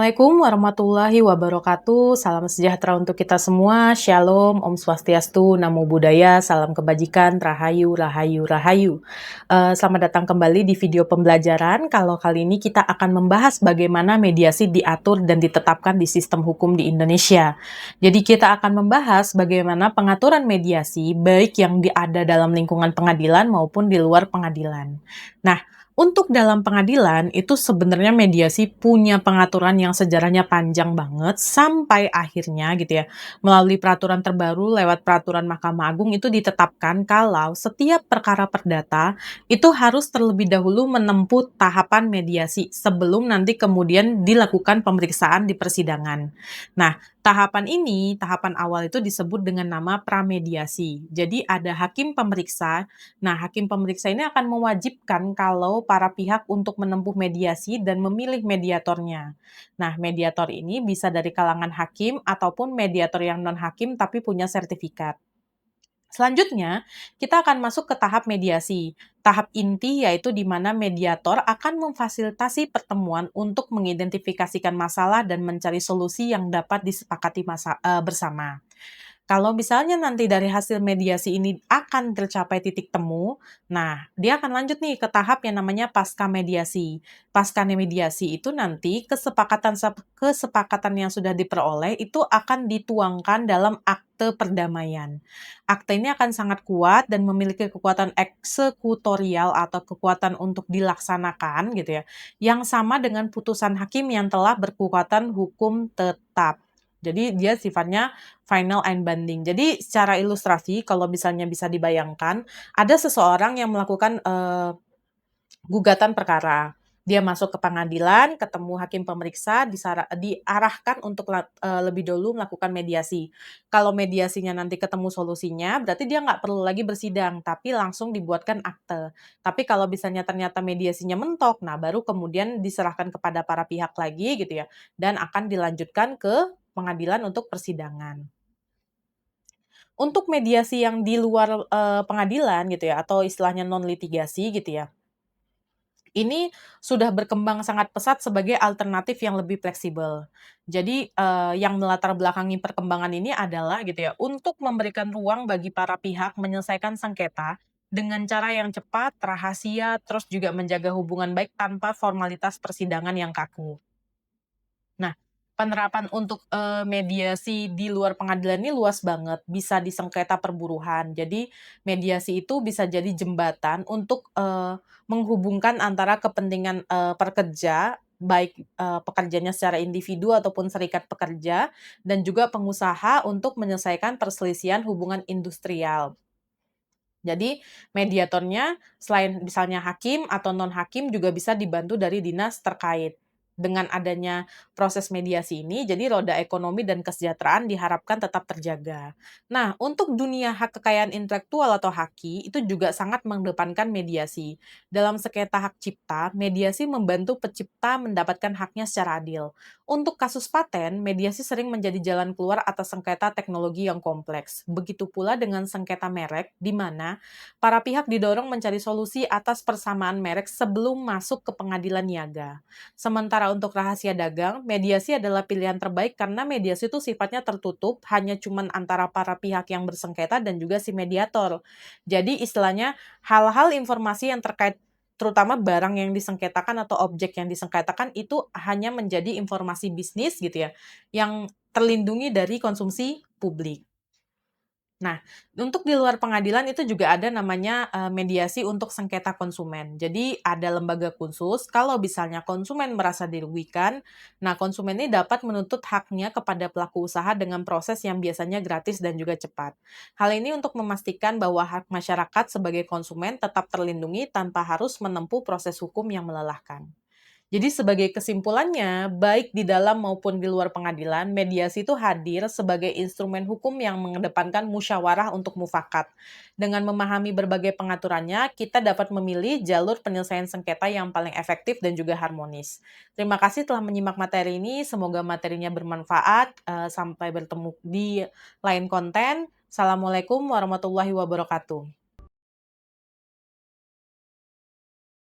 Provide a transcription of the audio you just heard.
Assalamualaikum warahmatullahi wabarakatuh. Salam sejahtera untuk kita semua. Shalom, Om Swastiastu, Namo Buddhaya, salam kebajikan, Rahayu, Rahayu, Rahayu. Selamat datang kembali di video pembelajaran. Kalau kali ini kita akan membahas bagaimana mediasi diatur dan ditetapkan di sistem hukum di Indonesia. Jadi kita akan membahas bagaimana pengaturan mediasi, baik yang ada dalam lingkungan pengadilan maupun di luar pengadilan. Nah, untuk dalam pengadilan, itu sebenarnya mediasi punya pengaturan yang sejarahnya panjang banget, sampai akhirnya gitu ya, melalui peraturan terbaru lewat peraturan Mahkamah Agung itu ditetapkan kalau setiap perkara perdata itu harus terlebih dahulu menempuh tahapan mediasi sebelum nanti kemudian dilakukan pemeriksaan di persidangan. Nah, tahapan awal itu disebut dengan nama pramediasi. Jadi ada hakim pemeriksa. Nah, hakim pemeriksa ini akan mewajibkan kalau para pihak untuk menempuh mediasi dan memilih mediatornya. Nah, mediator ini bisa dari kalangan hakim ataupun mediator yang non-hakim tapi punya sertifikat. Selanjutnya, kita akan masuk ke tahap mediasi. Tahap inti yaitu di mana mediator akan memfasilitasi pertemuan untuk mengidentifikasikan masalah dan mencari solusi yang dapat disepakati bersama. Kalau misalnya nanti dari hasil mediasi ini akan tercapai titik temu, nah dia akan lanjut nih ke tahap yang namanya pasca mediasi. Pasca mediasi itu nanti kesepakatan yang sudah diperoleh itu akan dituangkan dalam akte perdamaian. Akte ini akan sangat kuat dan memiliki kekuatan eksekutorial atau kekuatan untuk dilaksanakan gitu ya, yang sama dengan putusan hakim yang telah berkekuatan hukum tetap. Jadi dia sifatnya final and binding. Jadi secara ilustrasi kalau misalnya bisa dibayangkan, ada seseorang yang melakukan, gugatan perkara. Dia masuk ke pengadilan, ketemu hakim pemeriksa, diarahkan untuk lebih dulu melakukan mediasi. Kalau mediasinya nanti ketemu solusinya, berarti dia nggak perlu lagi bersidang, tapi langsung dibuatkan akte. Tapi kalau misalnya ternyata mediasinya mentok, nah baru kemudian diserahkan kepada para pihak lagi gitu ya, dan akan dilanjutkan ke pengadilan untuk persidangan. Untuk mediasi yang di luar, pengadilan gitu ya, atau istilahnya non litigasi gitu ya, ini sudah berkembang sangat pesat sebagai alternatif yang lebih fleksibel. Jadi, yang melatar belakangi perkembangan ini adalah gitu ya, untuk memberikan ruang bagi para pihak menyelesaikan sengketa dengan cara yang cepat, rahasia, terus juga menjaga hubungan baik tanpa formalitas persidangan yang kaku. Nah, penerapan untuk, mediasi di luar pengadilan ini luas banget, bisa di sengketa perburuhan. Jadi, mediasi itu bisa jadi jembatan untuk, menghubungkan antara kepentingan, pekerja, baik, pekerjanya secara individu ataupun serikat pekerja, dan juga pengusaha untuk menyelesaikan perselisihan hubungan industrial. Jadi, mediatornya selain misalnya hakim atau non-hakim juga bisa dibantu dari dinas terkait. Dengan adanya proses mediasi ini, jadi roda ekonomi dan kesejahteraan diharapkan tetap terjaga. Nah, untuk dunia hak kekayaan intelektual atau HAKI, itu juga sangat mengedepankan mediasi. Dalam sengketa hak cipta, mediasi membantu pencipta mendapatkan haknya secara adil. Untuk kasus paten, mediasi sering menjadi jalan keluar atas sengketa teknologi yang kompleks. Begitu pula dengan sengketa merek, di mana para pihak didorong mencari solusi atas persamaan merek sebelum masuk ke pengadilan niaga. Sementara untuk rahasia dagang, mediasi adalah pilihan terbaik karena mediasi itu sifatnya tertutup, hanya cuman antara para pihak yang bersengketa dan juga si mediator. Jadi istilahnya hal-hal informasi yang terkait terutama barang yang disengketakan atau objek yang disengketakan itu hanya menjadi informasi bisnis gitu ya, yang terlindungi dari konsumsi publik. Nah, untuk di luar pengadilan itu juga ada namanya, mediasi untuk sengketa konsumen. Jadi ada lembaga khusus kalau misalnya konsumen merasa dirugikan, nah konsumen ini dapat menuntut haknya kepada pelaku usaha dengan proses yang biasanya gratis dan juga cepat. Hal ini untuk memastikan bahwa hak masyarakat sebagai konsumen tetap terlindungi tanpa harus menempuh proses hukum yang melelahkan. Jadi sebagai kesimpulannya, baik di dalam maupun di luar pengadilan, mediasi itu hadir sebagai instrumen hukum yang mengedepankan musyawarah untuk mufakat. Dengan memahami berbagai pengaturannya, kita dapat memilih jalur penyelesaian sengketa yang paling efektif dan juga harmonis. Terima kasih telah menyimak materi ini, semoga materinya bermanfaat. Sampai bertemu di lain konten. Assalamualaikum warahmatullahi wabarakatuh.